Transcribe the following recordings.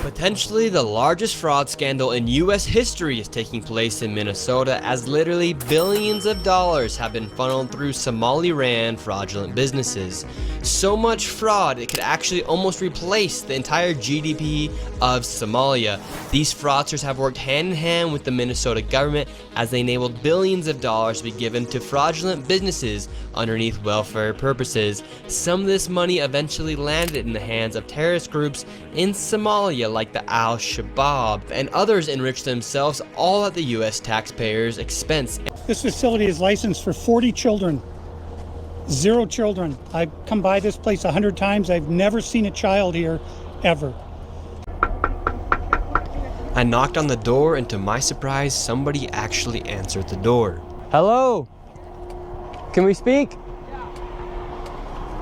Potentially the largest fraud scandal in US history is taking place in Minnesota, as literally billions of dollars have been funneled through Somali-ran fraudulent businesses. So much fraud it could actually almost replace the entire GDP of Somalia. These fraudsters have worked hand in hand with the Minnesota government as they enabled billions of dollars to be given to fraudulent businesses underneath welfare purposes. Some of this money eventually landed in the hands of terrorist groups in Somalia like the Al-Shabaab, and others enriched themselves all at the US taxpayers' expense. This facility is licensed for 40 children. 0 children. I've come by this place 100 times. I've never seen a child here, ever. I knocked on the door, and to my surprise, somebody actually answered the door. Hello? Can we speak?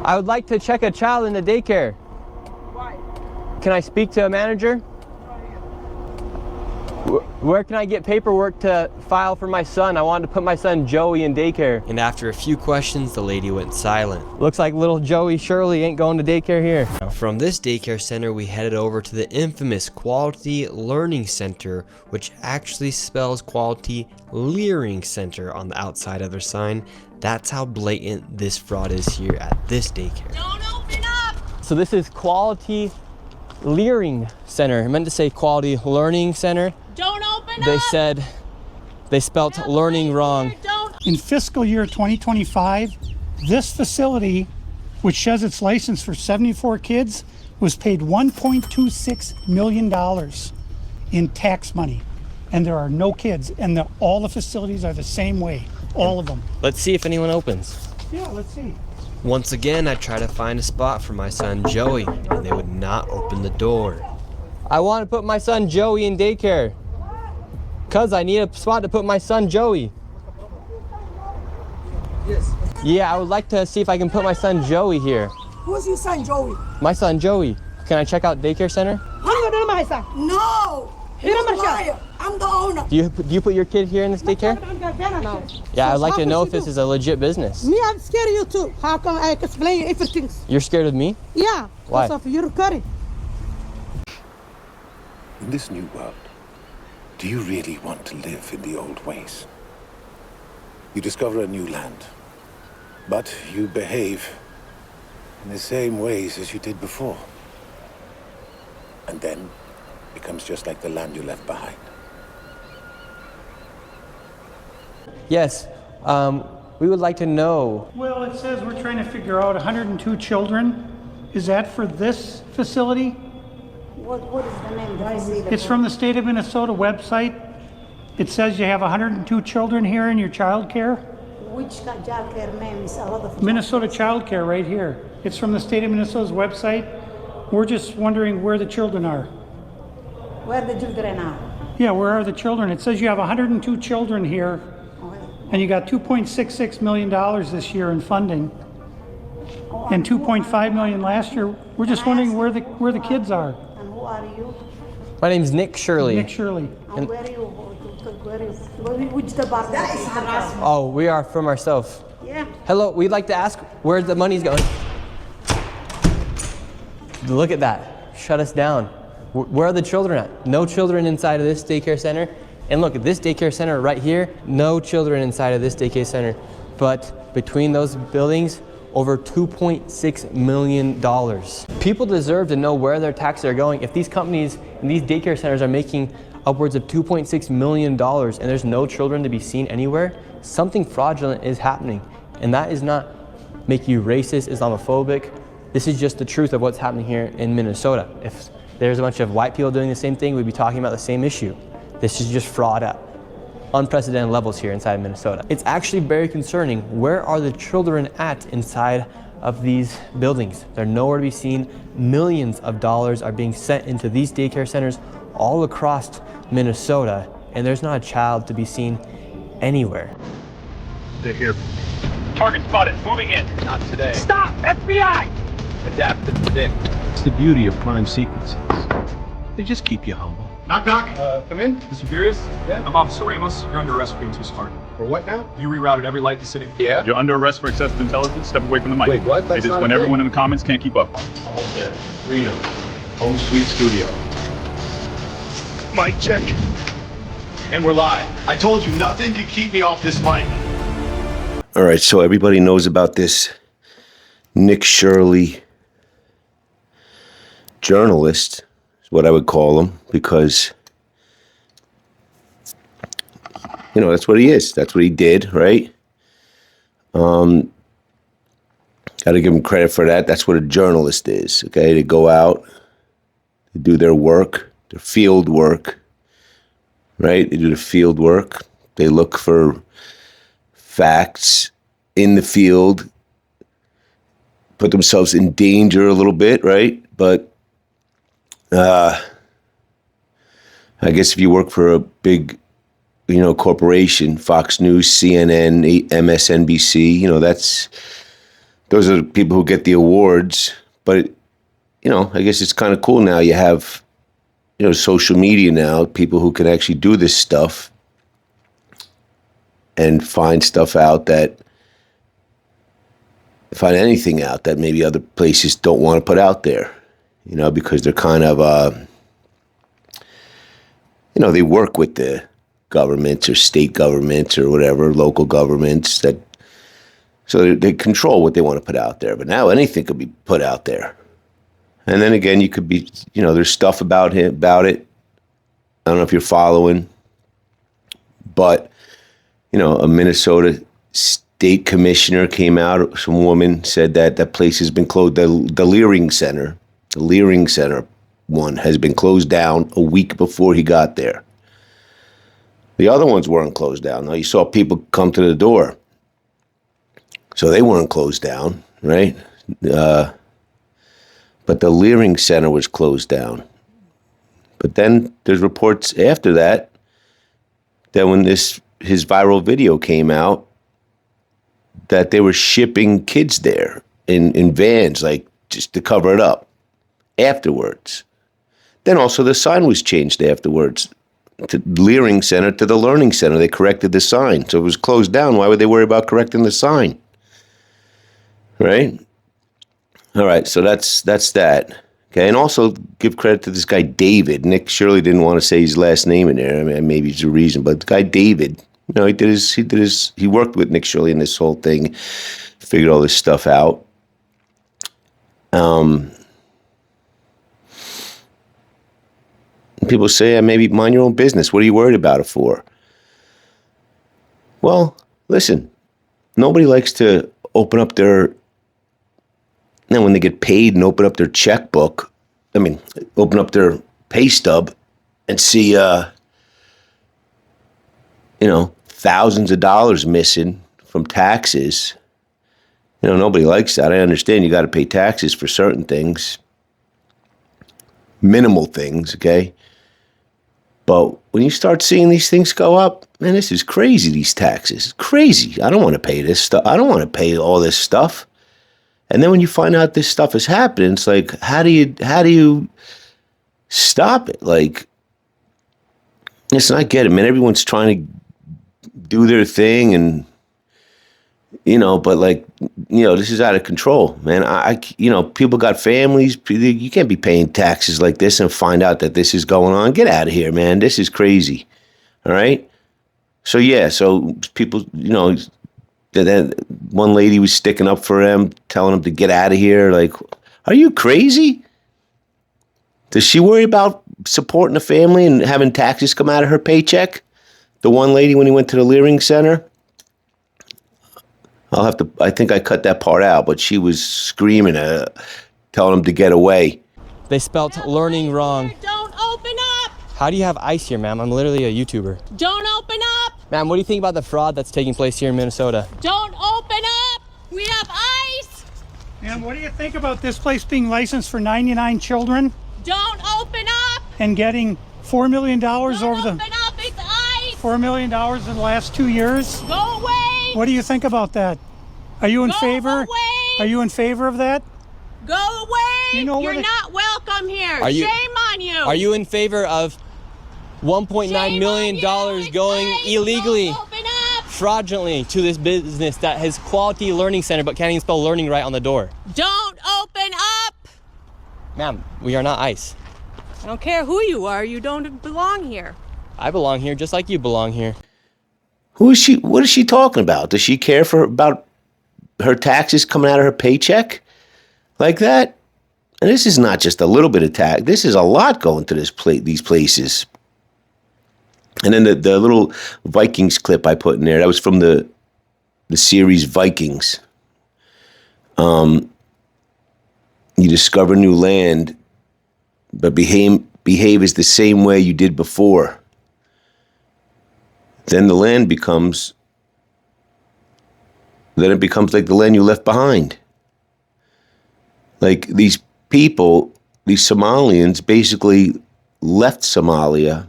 I would like to check a child in the daycare. Why? Can I speak to a manager? Where can I get paperwork to file for my son? I wanted to put my son Joey in daycare. And after a few questions, the lady went silent. Looks like little Joey Shirley ain't going to daycare here. From this daycare center, we headed over to the infamous Quality Learning Center, which actually spells Quality Leering Center on the outside of their sign. That's how blatant this fraud is here at this daycare. Don't open up! So this is Quality Leering Center. I meant to say Quality Learning Center. Don't open up! They said they spelt learning wrong. In fiscal year 2025, this facility, which says it's licensed for 74 kids, was paid $1.26 million in tax money. And there are no kids, and all the facilities are the same way, all of them. Let's see if anyone opens. Yeah, let's see. Once again, I tried to find a spot for my son Joey, and they would not open the door. I want to put my son Joey in daycare. Cause I need a spot to put my son Joey. Yes. Yeah, I would like to see if I can put my son Joey here. Who's your son, Joey? My son Joey. Can I check out daycare center? No! You're a liar. I'm the owner. Do you put your kid here in this daycare? No. Yeah, I'd like to know if this is a legit business. Me, I'm scared of you too. How come I explain everything? You're scared of me? Yeah. Why? Because of your curry. In this new world, do you really want to live in the old ways? You discover a new land, but you behave in the same ways as you did before. And then becomes just like the land you left behind. Yes. We would like to know. Well, it says we're trying to figure out 102 children. Is that for this facility? What is the name? I see It's from the state of Minnesota website. It says you have 102 children here in your child care. Which child care name is a lot of Minnesota Child Care right here. It's from the state of Minnesota's website. We're just wondering where the children are. Where the children are? Yeah, where are the children? It says you have 102 children here, and you got $2.66 million this year in funding, and $2.5 million last year. We're just wondering where the kids are. And who are you? My name's Nick Shirley. Nick Shirley. And where you? Which department? That is harassment. Oh, we are from ourselves. Yeah. Hello, we'd like to ask where the money's going. Look at that. Shut us down. Where are the children at? No children inside of this daycare center. And look at this daycare center right here. No children inside of this daycare center. But between those buildings, over $2.6 million. People deserve to know where their taxes are going. If these companies and these daycare centers are making upwards of $2.6 million and there's no children to be seen anywhere, something fraudulent is happening. And that is not make you racist, Islamophobic. This is just the truth of what's happening here in Minnesota. If there's a bunch of white people doing the same thing, we'd be talking about the same issue. This is just fraud at unprecedented levels here inside of Minnesota. It's actually very concerning. Where are the children at inside of these buildings? They're nowhere to be seen. Millions of dollars are being sent into these daycare centers all across Minnesota, and there's not a child to be seen anywhere. They're here. Target spotted. Moving in. Not today. Stop! FBI! Adapt and predict. It's the beauty of crime sequences. They just keep you humble. Knock, knock. Come in. Mr. Furious? Yeah. I'm Officer Ramos. You're under arrest for being too smart. For what now? You rerouted every light in the city. Yeah. You're under arrest for excessive intelligence. Step away from the mic. Wait, what? That's It is not when a everyone thing. in the comments can't keep up. Okay. Reno. Home Sweet Studio. Mic check. And we're live. I told you nothing can keep me off this mic. All right, so everybody knows about this Nick Shirley journalist, is what I would call him, because, you know, that's what he is. That's what he did, right? Got to give him credit for that. That's what a journalist is, okay? They go out, they do their work, their field work, right? They do the field work. They look for facts in the field, put themselves in danger a little bit, right? But I guess if you work for a big, you know, corporation, Fox News, CNN, MSNBC, you know, those are the people who get the awards. But, you know, I guess it's kind of cool now. You have, you know, social media now, people who can actually do this stuff and find anything out that maybe other places don't want to put out there, you know, because they're kind of, you know, they work with the governments or state governments or whatever, local governments, so they control what they want to put out there. But now anything could be put out there. And then again, you could be, you know, there's stuff about it. I don't know if you're following, but, you know, a Minnesota state commissioner came out, some woman said that that place has been closed, the Leering Center one has been closed down a week before he got there. The other ones weren't closed down. Now, you saw people come to the door, so they weren't closed down, right? But the Leering Center was closed down. But then there's reports after that when his viral video came out, that they were shipping kids there in vans, like just to cover it up afterwards. Then also the sign was changed afterwards, to Leering Center to the Learning Center. They corrected the sign. So it was closed down. Why would they worry about correcting the sign? Right? All right, so that's that. Okay, and also give credit to this guy David. Nick Shirley didn't want to say his last name in there. I mean, maybe it's a reason, but the guy David, you know, he worked with Nick Shirley in this whole thing, figured all this stuff out. People say, maybe mind your own business. What are you worried about it for? Well, listen, nobody likes to open up when they get paid and open up their checkbook, open up their pay stub and see, thousands of dollars missing from taxes. You know, nobody likes that. I understand you got to pay taxes for certain things, minimal things, okay? But when you start seeing these things go up, man, this is crazy, these taxes. Crazy. I don't want to pay this stuff. I don't want to pay all this stuff. And then when you find out this stuff is happening, it's like, how do you stop it? Like, listen, I get it, man. Everyone's trying to do their thing and, but this is out of control, man. People got families. You can't be paying taxes like this and find out that this is going on. Get out of here, man. This is crazy. All right. So people, then one lady was sticking up for him, telling him to get out of here. Like, are you crazy? Does she worry about supporting the family and having taxes come out of her paycheck? The one lady, when he went to the Leering Center, I think I cut that part out, but she was screaming, telling him to get away. They spelt learning wrong. Don't open up! How do you have ice here, ma'am? I'm literally a YouTuber. Don't open up! Ma'am, what do you think about the fraud that's taking place here in Minnesota? Don't open up! We have ice! And what do you think about this place being licensed for 99 children? Don't open up! And getting $4 million Don't open up, it's ice! $4 million in the last 2 years? Go away! What do you think about that? Are you in favor? Away. Are you in favor of that? Go away! You're not welcome here. Shame on you. Are you in favor of $1.9 million going illegally, fraudulently to this business that has quality learning center but can't even spell learning right on the door? Don't open up! Ma'am, we are not ICE. I don't care who you are, you don't belong here. I belong here just like you belong here. Who is she? What is she talking about? Does she care about her taxes coming out of her paycheck like that? And this is not just a little bit of tax. This is a lot going to these places. And then the little Vikings clip I put in there, that was from the series Vikings. You discover new land, but behave as the same way you did before. Then it becomes like the land you left behind. Like these people, these Somalians basically left Somalia.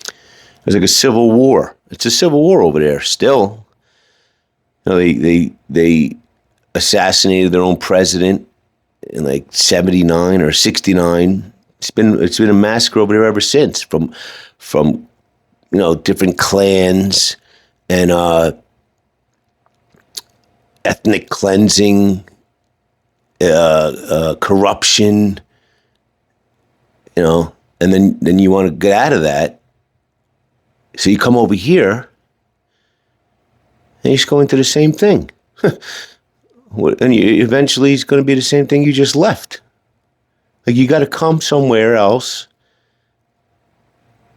It was like a civil war. It's a civil war over there still. You know, they assassinated their own president in like 79 or 69. It's been a massacre over there ever since from different clans and ethnic cleansing, corruption, and then you want to get out of that. So you come over here and you just go into the same thing. And eventually it's going to be the same thing you just left. Like you got to come somewhere else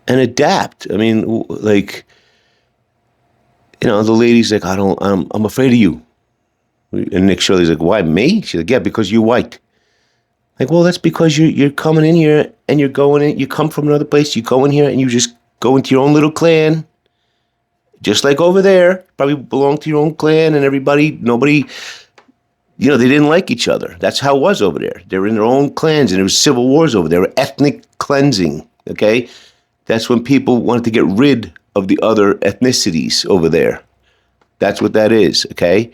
and adapt. I mean, like, the lady's like, I'm afraid of you. And Nick Shirley's like, why me? She's like, yeah, because you're white. Like, well, that's because you're coming in here and you're going in, you come from another place, you go in here and you just go into your own little clan. Just like over there, probably belong to your own clan and nobody, they didn't like each other. That's how it was over there. They were in their own clans and there was civil wars over there. Ethnic cleansing, okay? That's when people wanted to get rid of the other ethnicities over there. That's what that is, okay?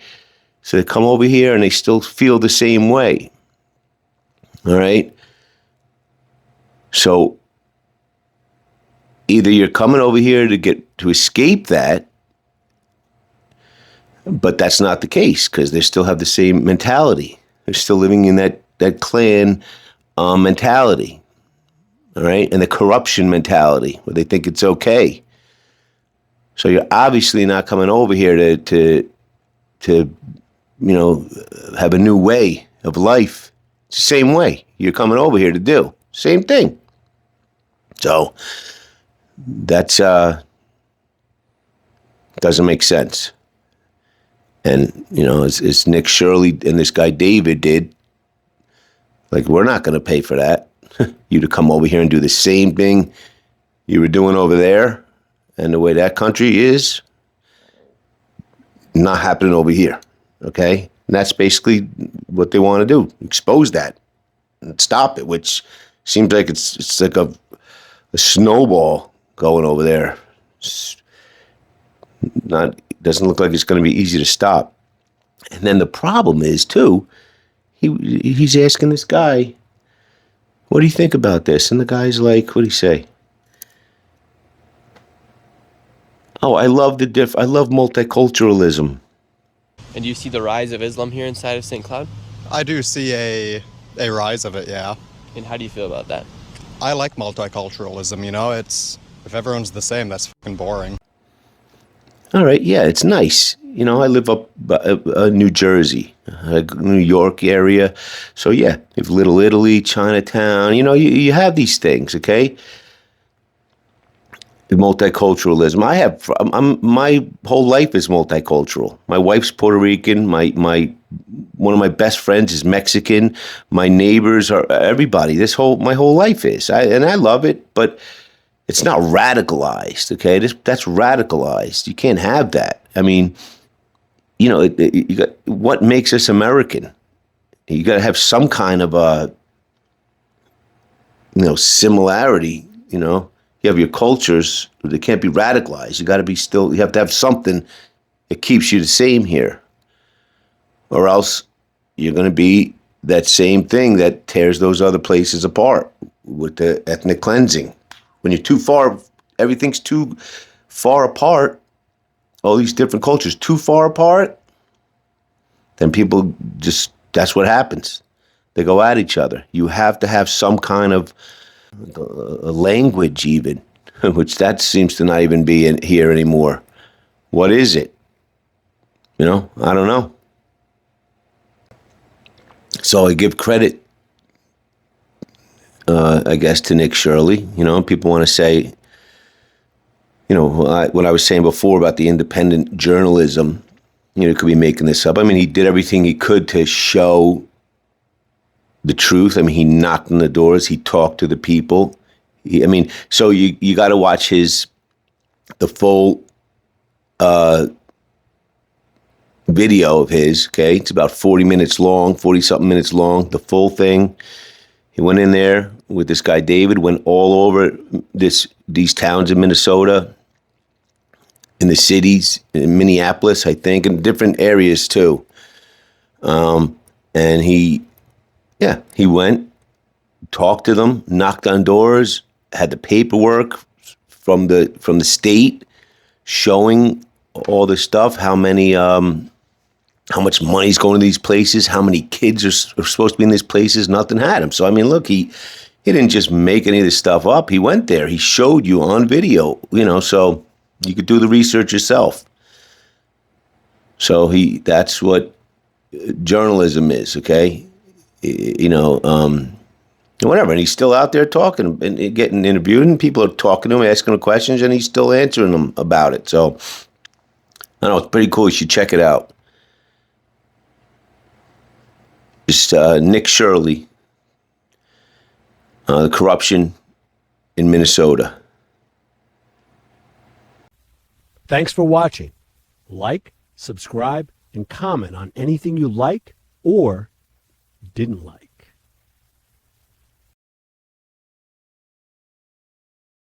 So they come over here and they still feel the same way, all right? So either you're coming over here to escape that, but that's not the case because they still have the same mentality. They're still living in that clan mentality, all right, and the corruption mentality where they think it's okay. So you're obviously not coming over here to have a new way of life. It's the same way you're coming over here to do. Same thing. So that's doesn't make sense. And, as Nick Shirley and this guy David did, like, we're not going to pay for that. You to come over here and do the same thing you were doing over there and the way that country is, not happening over here, okay? And that's basically what they want to do, expose that and stop it, which seems like it's like a snowball going over there. Doesn't look like it's going to be easy to stop. And then the problem is, too, he's asking this guy, what do you think about this? And the guy's like, what do you say? Oh, I love multiculturalism. And do you see the rise of Islam here inside of St. Cloud? I do see a rise of it, yeah. And how do you feel about that? I like multiculturalism, it's, if everyone's the same, that's fucking boring. All right, yeah, it's nice. I live up New Jersey, New York area. So, yeah, you have Little Italy, Chinatown. You have these things, okay? The multiculturalism. My whole life is multicultural. My wife's Puerto Rican. One of my best friends is Mexican. My neighbors are everybody. My whole life is. And I love it, but it's not radicalized, okay? That's radicalized. You can't have that. I mean, you got what makes us American? You got to have some kind of a, similarity. You have your cultures; they can't be radicalized. You have to have something that keeps you the same here, or else you're going to be that same thing that tears those other places apart with the ethnic cleansing. When you're too far, everything's too far apart, all these different cultures too far apart, then people that's what happens. They go at each other. You have to have some kind of language even, which that seems to not even be in here anymore. What is it? I don't know. So I give credit, I guess, to Nick Shirley. People want to say, what I was saying before about the independent journalism, could be making this up. I mean, he did everything he could to show the truth. I mean, he knocked on the doors. He talked to the people. So you got to watch the full video of his, okay? It's about 40 minutes long, 40-something minutes long, the full thing. He went in there with this guy, David, went all over these towns in Minnesota, in the cities, in Minneapolis, I think, in different areas too. And he went, talked to them, knocked on doors, had the paperwork from the state showing all this stuff, how much money's going to these places, how many kids are supposed to be in these places. Nothing had him. So, I mean, look, he didn't just make any of this stuff up. He went there. He showed you on video, so you could do the research yourself. So that's what journalism is, okay? Whatever. And he's still out there talking and getting interviewed, and people are talking to him, asking him questions, and he's still answering them about it. So, I don't know, it's pretty cool. You should check it out. Just Nick Shirley, the corruption in Minnesota. Thanks for watching. Like, subscribe, and comment on anything you liked or didn't like.